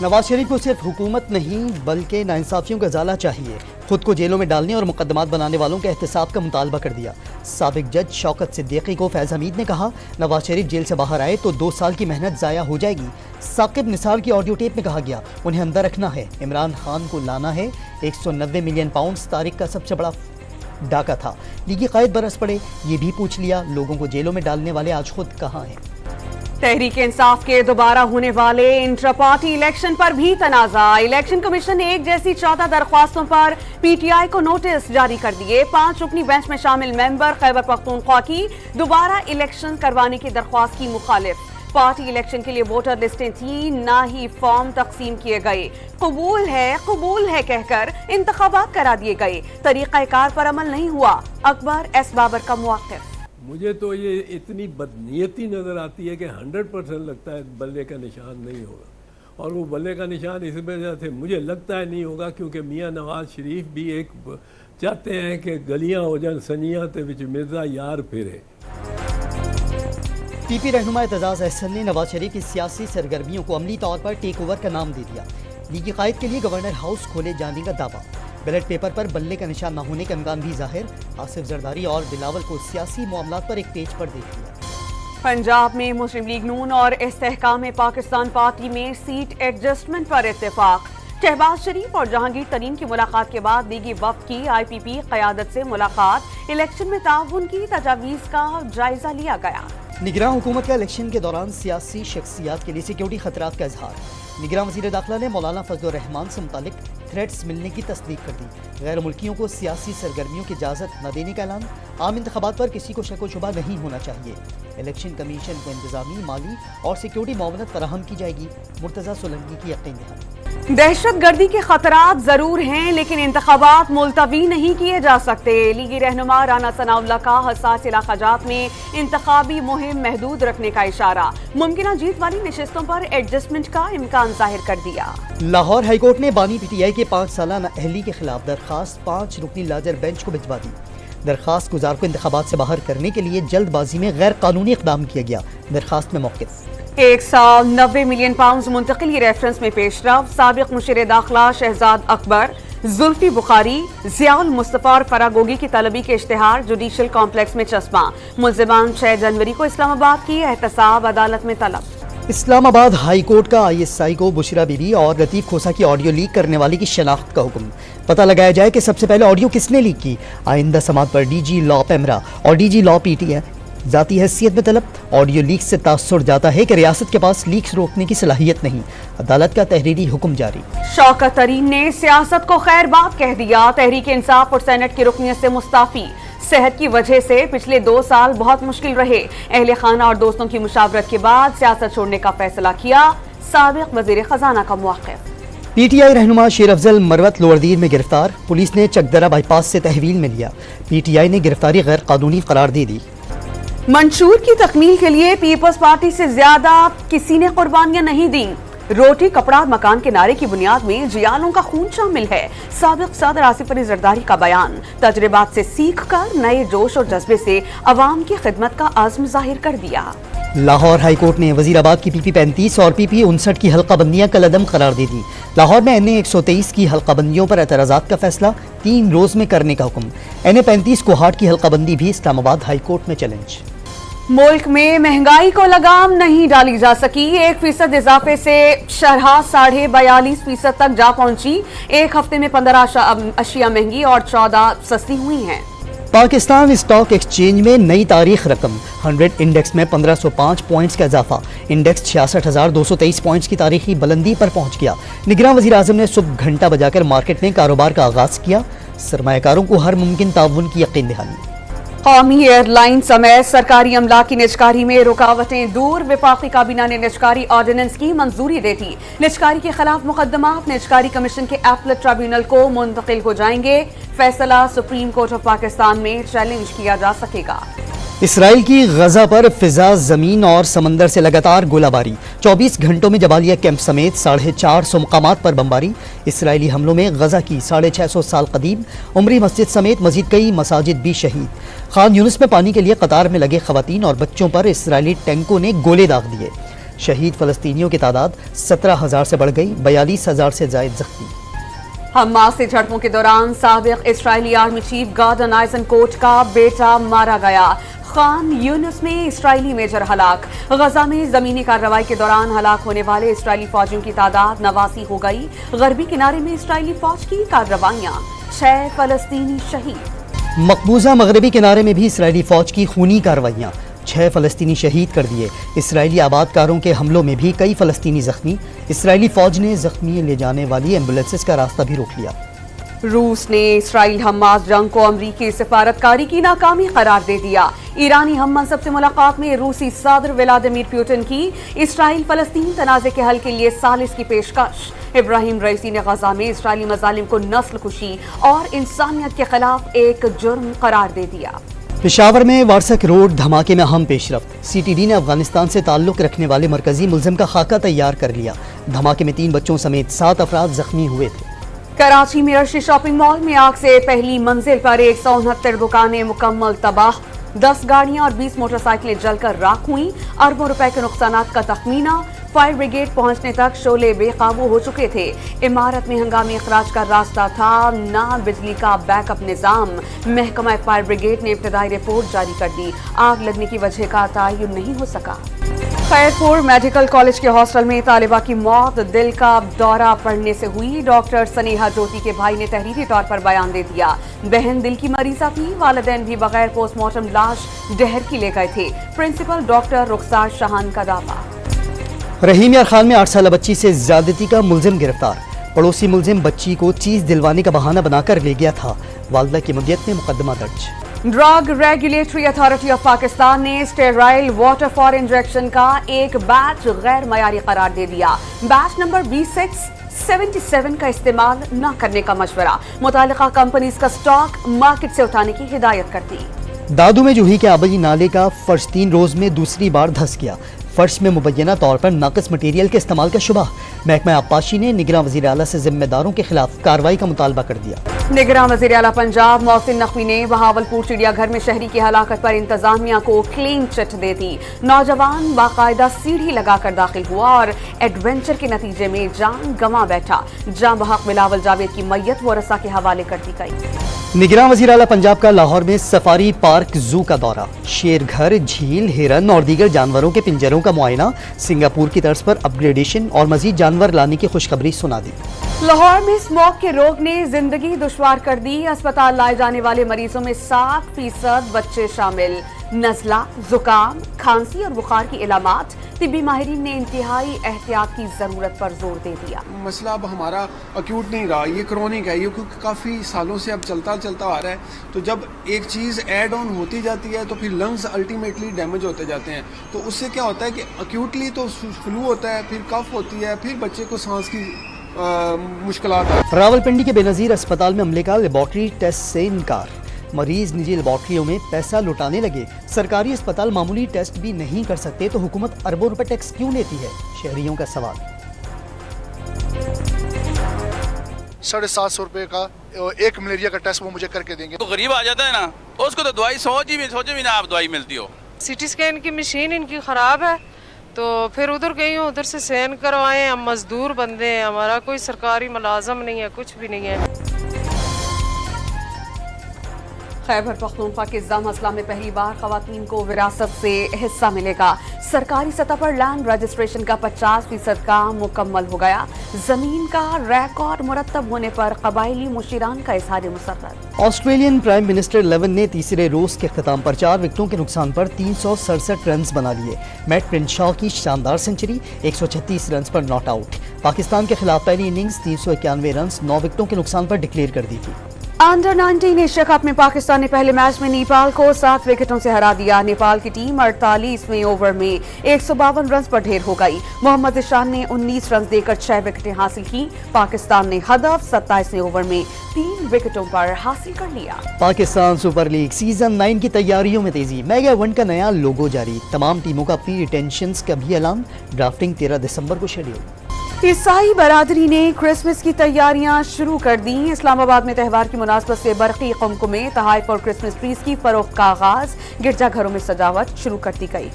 نواز شریف کو صرف حکومت نہیں بلکہ ناانصافیوں کا ازالہ چاہیے. خود کو جیلوں میں ڈالنے اور مقدمات بنانے والوں کے احتساب کا مطالبہ کر دیا. سابق جج شوکت صدیقی کو فیض حمید نے کہا نواز شریف جیل سے باہر آئے تو 2 سال کی محنت ضائع ہو جائے گی. ثاقب نثار کی آڈیو ٹیپ میں کہا گیا انہیں اندر رکھنا ہے. عمران خان کو لانا ہے. 190 ملین پاؤنڈز تاریخ کا سب سے بڑا ڈاکہ تھا. لیگی قائد برس پڑے. یہ بھی پوچھ لیا لوگوں کو جیلوں میں ڈالنے والے آج خود کہاں ہیں. تحریک انصاف کے دوبارہ ہونے والے انٹرا پارٹی الیکشن پر بھی تنازع. الیکشن کمیشن نے ایک جیسی 14 درخواستوں پر پی ٹی آئی کو نوٹس جاری کر دیے. 5 رکنی بینچ میں شامل ممبر خیبر پختونخوا کی دوبارہ الیکشن کروانے کی درخواست کی مخالف. پارٹی الیکشن کے لیے ووٹر لسٹیں تھیں نہ ہی فارم تقسیم کیے گئے. قبول ہے کہہ کر انتخابات کرا دیے گئے. طریقہ کار پر عمل نہیں ہوا. اکبر ایس بابر کا موقف. مجھے تو یہ اتنی بدنیتی نظر آتی ہے کہ 100% لگتا ہے بلے کا نشان نہیں ہوگا. اور وہ بلے کا نشان اس وجہ سے مجھے لگتا ہے نہیں ہوگا کیونکہ میاں نواز شریف بھی ایک چاہتے ہیں کہ گلیاں ہو جان سنیاں تے وچ مرزا یار پھرے. پی پی رہنما اعتزاز احسن نے نواز شریف کی سیاسی سرگرمیوں کو عملی طور پر ٹیک اوور کا نام دے دیا. لیگی قائد کے لیے گورنر ہاؤس کھولے جانے کا دعویٰ. بیلٹ پیپر پر بلے کا نشان نہ ہونے کا امکان بھی ظاہر. آصف زرداری اور بلاول کو سیاسی معاملات پر ایک پیج پر دیکھ لیا. پنجاب میں مسلم لیگ نون اور استحکام پاکستان پارٹی میں سیٹ ایڈجسٹمنٹ پر اتفاق. شہباز شریف اور جہانگیر ترین کی ملاقات کے بعد لیگی وفد کی آئی پی پی قیادت سے ملاقات. الیکشن میں تعاون کی تجاویز کا جائزہ لیا گیا. نگراں حکومت کا الیکشن کے دوران سیاسی شخصیات کے لیے سیکیورٹی خطرات کا اظہار. نگراں وزیر داخلہ نے مولانا فضل الرحمان سے متعلق تھریٹس ملنے کی تصدیق کر دی. غیر ملکیوں کو سیاسی سرگرمیوں کی اجازت نہ دینے کا اعلان. عام انتخابات پر کسی کو شک و شبہ نہیں ہونا چاہیے. الیکشن کمیشن کو انتظامی مالی اور سیکیورٹی معاونت فراہم کی جائے گی. مرتضی سولنگی کی یقین دہانی. دہشت گردی کے خطرات ضرور ہیں لیکن انتخابات ملتوی نہیں کیے جا سکتے. لیگی رہنما رانا ثناء اللہ کا حساس علاقہ جات میں انتخابی مہم محدود رکھنے کا اشارہ. ممکنہ جیت والی نشستوں پر ایڈجسٹمنٹ کا امکان ظاہر کر دیا. لاہور ہائی کورٹ نے بانی پی ٹی آئی کے 5 سالہ نااہلی کے خلاف درخواست 5 رکنی لاجر بینچ کو بھجوا دی. درخواست گزار کو انتخابات سے باہر کرنے کے لیے جلد بازی میں غیر قانونی اقدام کیا گیا. درخواست میں موقف 1 سال 90 ملین پاؤنڈز منتقلی ریفرنس میں پیش رفت. سابق مشیر داخلہ شہزاد اکبر، زلفی بخاری، ضیاء المصطفیٰ اور فراگوگی کی طلبی کے اشتہار جوڈیشل کمپلیکس میں چسپاں. ملزمان 6 جنوری کو اسلام آباد کی احتساب عدالت میں طلب. اسلام آباد ہائی کورٹ کا آئی ایس آئی کو بشرا بی بی اور لطیف کھوسہ کی آڈیو لیک کرنے والی کی شناخت کا حکم. پتہ لگایا جائے کہ سب سے پہلے آڈیو کس نے لیک کی. آئندہ سماعت پر ڈی جی لا پیمرا اور D G law P T I ذاتی حیثیت میں طلب. آڈیو لیک سے تاثر جاتا ہے کہ ریاست کے پاس لیکس روکنے کی صلاحیت نہیں. عدالت کا تحریری حکم جاری. شوکت ترین نے سیاست کو خیر بات کہہ دیا. تحریک انصاف اور سینٹ کی رکنیت سے مستعفی. صحت کی وجہ سے پچھلے 2 سال بہت مشکل رہے. اہل خانہ اور دوستوں کی مشاورت کے بعد سیاست چھوڑنے کا فیصلہ کیا. سابق وزیر خزانہ کا موقف. پی ٹی آئی رہنما شیر افضل مروت لوردیر میں گرفتار. پولیس نے چکدرہ بائی پاس سے تحویل میں لیا. پی ٹی آئی نے گرفتاری غیر قانونی قرار دے دی. منشور کی تکمیل کے لیے پیپلز پارٹی سے زیادہ کسی نے قربانیاں نہیں دیں. روٹی کپڑا مکان کے نعرے کی بنیاد میں جیالوں کا خون شامل ہے. سابق صدر آصف علی زرداری کا بیان. تجربات سے سیکھ کر نئے جوش اور جذبے سے عوام کی خدمت کا عزم ظاہر کر دیا. لاہور ہائی کورٹ نے وزیر آباد کی پی پی 35 اور پی پی 59 کی حلقہ بندیاں کالعدم قرار دے دی. لاہور میں این اے 123 کی حلقہ بندیوں پر اعتراضات کا فیصلہ 3 روز میں کرنے کا حکم. این اے 35 کوہاٹ کی حلقہ بندی بھی اسلام آباد ہائی کورٹ میں چیلنج. ملک میں مہنگائی کو لگام نہیں ڈالی جا سکی. 1% اضافے سے شرح 42.5% تک جا پہنچی. ایک ہفتے میں 15 اشیاء مہنگی اور 14 سستی ہوئی ہیں. پاکستان اسٹاک ایکسچینج میں نئی تاریخ رقم. 100 انڈیکس میں 1505 پوائنٹس کا اضافہ. انڈیکس 66,223 پوائنٹس کی تاریخی بلندی پر پہنچ گیا. نگراں وزیر اعظم نے صبح گھنٹہ بجا کر مارکیٹ میں کاروبار کا آغاز کیا. سرمایہ کاروں کو ہر ممکن تعاون کی یقین دہانی. قومی ایئر لائن سمیت سرکاری املاک کی نجکاری میں رکاوٹیں دور. وفاقی کابینہ نے نجکاری آرڈیننس کی منظوری دے دی. نجکاری کے خلاف مقدمات نجکاری کمیشن کے اپیلٹ ٹرائبیونل کو منتقل ہو جائیں گے. فیصلہ سپریم کورٹ آف پاکستان میں چیلنج کیا جا سکے گا. اسرائیل کی غزہ پر فضا، زمین اور سمندر سے لگاتار گولہ باری. 24 گھنٹوں میں جبالیہ کیمپ سمیت 450 مقامات پر بمباری. اسرائیلی حملوں میں غزہ کی 650 سال قدیم عمری مسجد سمیت مزید کئی مساجد بھی شہید. خان یونس میں پانی کے لیے قطار میں لگے خواتین اور بچوں پر اسرائیلی ٹینکوں نے گولے داغ دیے. شہید فلسطینیوں کی تعداد 17,000 سے بڑھ گئی، 42,000 سے زائد زخمی۔ حماس سے جھڑپوں کے دوران سابق اسرائیلی آرمی چیف گارڈن آئزنکوٹ کا بیٹا مارا گیا۔ خان یونس میں اسرائیلی میجر ہلاک۔ غزہ میں زمینی کارروائی کے دوران ہلاک ہونے والے اسرائیلی فوجیوں کی تعداد 89 ہو گئی۔ غربی کنارے میں اسرائیلی فوج کی کارروائیاں، 6 فلسطینی شہید۔ مقبوضہ مغربی کنارے میں بھی اسرائیلی فوج کی خونی کارروائیاں، 6 فلسطینی شہید کر دیے۔ اسرائیلی آباد کاروں کے حملوں میں بھی کئی فلسطینی زخمی۔ اسرائیلی فوج نے زخمی لے جانے والی ایمبولینسز کا راستہ بھی روک لیا۔ روس نے اسرائیل حماس جنگ کو امریکی سفارتکاری کی ناکامی قرار دے دیا۔ ایرانی ہم منصب سے ملاقات میں روسی صدر ولادیمیر پوٹن کی اسرائیل فلسطین تنازع کے حل کے لیے ثالث کی پیشکش۔ ابراہیم رئیسی نے غزہ میں اسرائیلی مظالم کو نسل کشی اور انسانیت کے خلاف ایک جرم قرار دے دیا۔ پشاور میں وارسک روڈ دھماکے میں اہم پیش رفت۔ سی ٹی ڈی نے افغانستان سے تعلق رکھنے والے مرکزی ملزم کا خاکہ تیار کر لیا۔ دھماکے میں 3 بچوں سمیت 7 افراد زخمی ہوئے تھے۔ کراچی میں عرشی شاپنگ مال میں آگ سے پہلی منزل پر 169 دکانیں مکمل تباہ، 10 گاڑیاں اور 20 موٹر سائیکلیں جل کر راکھ ہوئیں۔ اربوں روپے کے نقصانات کا تخمینہ۔ فائر بریگیڈ پہنچنے تک شعلے بے قابو ہو چکے تھے۔ عمارت میں ہنگامی اخراج کا راستہ تھا، نہ بجلی کا بیک اپ نظام۔ محکمہ فائر بریگیڈ نے ابتدائی رپورٹ جاری کر دی۔ آگ لگنے کی وجہ کا تعین نہیں ہو سکا۔ خیرپور میڈیکل کالج کے ہاسٹل میں طالبہ کی موت دل کا دورہ پڑنے سے ہوئی۔ ڈاکٹر سنیہا جوتی کے بھائی نے تحریری طور پر بیان دے دیا۔ بہن دل کی مریضہ تھی، والدین بھی بغیر پوسٹ مارٹم لاش ڈہر کی لے گئے تھے۔ پرنسپل ڈاکٹر رخسار شاہان کا دعویٰ۔ رحیم یار خان میں 8 سالہ بچی سے زیادتی کا ملزم گرفتار۔ پڑوسی ملزم بچی کو چیز دلوانے کا بہانہ بنا کر لے گیا تھا۔ والدہ کی مدیت میں مقدمہ درج۔ Drug regulatory authority of Pakistan نے اسٹیرائل واٹر فار انجیکشن کا ایک بیچ غیر معیاری قرار دے دیا۔ بیچ نمبر B677 کا استعمال نہ کرنے کا مشورہ۔ متعلقہ کمپنیز کا سٹاک مارکیٹ سے اٹھانے کی ہدایت کر دی۔ دادو میں جوہی کے آبائی نالے کا فرش 3 روز میں دوسری بار دھس گیا۔ فرش میں مبینہ طور پر ناقص مٹیریل کے استعمال کا شبہ۔ محکمہ آبپاشی نے نگراں وزیر اعلیٰ سے ذمہ داروں کے خلاف کارروائی کا مطالبہ کر دیا۔ نگراں وزیر اعلیٰ پنجاب محسن نقوی نے بہاولپور چڑیا گھر میں شہری کی ہلاکت پر انتظامیہ کو کلین چٹ دے دی۔ نوجوان باقاعدہ سیڑھی لگا کر داخل ہوا اور ایڈونچر کے نتیجے میں جان گنوا بیٹھا۔ جاں بحق بلاول جاوید کی میت ورثاء کے حوالے کر دی گئی۔ نگراں وزیر اعلیٰ پنجاب کا لاہور میں سفاری پارک زو کا دورہ۔ شیر گھر، جھیل، ہرن اور دیگر جانوروں کے پنجروں کا معائنہ۔ سنگاپور کی طرز پر اپ گریڈیشن اور مزید جانور لانے کی خوشخبری سنا دی۔ لاہور میں اسموک کے روگ نے زندگی دشوار کر دی۔ اسپتال لائے جانے والے مریضوں میں 60% بچے شامل۔ نزلہ، زکام، کھانسی اور بخار کی علامات۔ طبی ماہرین نے انتہائی احتیاط کی ضرورت پر زور دے دیا۔ مسئلہ اب ہمارا ایکوٹ نہیں رہا، یہ کرونک ہے، یہ کافی سالوں سے اب چلتا آ رہا ہے۔ تو جب ایک چیز ایڈ آن ہوتی جاتی ہے تو پھر لنگز الٹیمیٹلی ڈیمیج ہوتے جاتے ہیں۔ تو اس سے کیا ہوتا ہے کہ ایکوٹلی تو فلو ہوتا ہے، پھر کف ہوتی ہے، پھر بچے کو سانس کی مشکلات آتی ہیں۔ راولپنڈی کے بے نظیر اسپتال میں عملے کا لیبارٹری ٹیسٹ سے انکار۔ مریض نجی لیبارٹریوں میں پیسہ لٹانے لگے۔ سرکاری اسپتال معمولی ٹیسٹ بھی نہیں کر سکتے تو حکومت اربوں روپے ٹیکس کیوں لیتی ہے؟ شہریوں کا سوال۔ 750 روپے کا ایک ملیریا کا ٹیسٹ وہ مجھے کر کے دیں گے۔ تو غریب آ جاتا ہے نا، اس کو تو دوائی سوچے بھی نہ آپ دوائی ملتی ہو۔ سی ٹی اسکین کی مشین ان کی خراب ہے، تو پھر ادھر گئی ہوں، ادھر سے سین کروائے۔ ہم مزدور بندے ہیں، ہمارا کوئی سرکاری ملازم نہیں ہے، کچھ بھی نہیں ہے۔ خیبر پختونخوا کے ضم اضلاع میں پہلی بار خواتین کو وراثت سے حصہ ملے گا۔ سرکاری سطح پر لینڈ رجسٹریشن کا 50% کام مکمل ہو گیا۔ زمین کا ریکارڈ مرتب ہونے پر قبائلی مشیران کا اظہار مسرت۔ آسٹریلین پرائم منسٹر 11 نے تیسرے روز کے اختتام پر 4 وکٹوں کے نقصان پر 367 رنز بنا لیے۔ میٹ پرنشاو کی شاندار century, 136 runs per not out. Pakistan کے خلاف پہلی اننگز 391 رنز 9 وکٹوں کے نقصان پر ڈکلیئر کر دی تھی۔ انڈر 19 ایشیا کپ میں پاکستان نے پہلے میچ میں نیپال کو 7 وکٹوں سے ہرا دیا۔ نیپال کی ٹیم 48ویں اوور میں 152 رنز پر ڈھیر ہو گئی۔ محمد ذیشان نے 19 رنز دے کر 6 وکٹیں حاصل کی۔ پاکستان نے ہدف 27ویں اوور میں 3 وکٹوں پر حاصل کر لیا۔ پاکستان سپر لیگ سیزن 9 کی تیاریوں میں تیزی۔ میگا ایونٹ کا نیا لوگو جاری۔ تمام ٹیموں کا پری ریٹینشنز کا بھی اعلان۔ ڈرافٹنگ 13 دسمبر کو شیڈول۔ عیسائی برادری نے کرسمس کی تیاریاں شروع کر دیں۔ اسلام آباد میں تہوار کی مناسبت سے برقی قمقمے، تحائف اور کرسمس ٹریز کی فروخت کا آغاز۔ گرجا گھروں میں سجاوٹ شروع کر دی گئی۔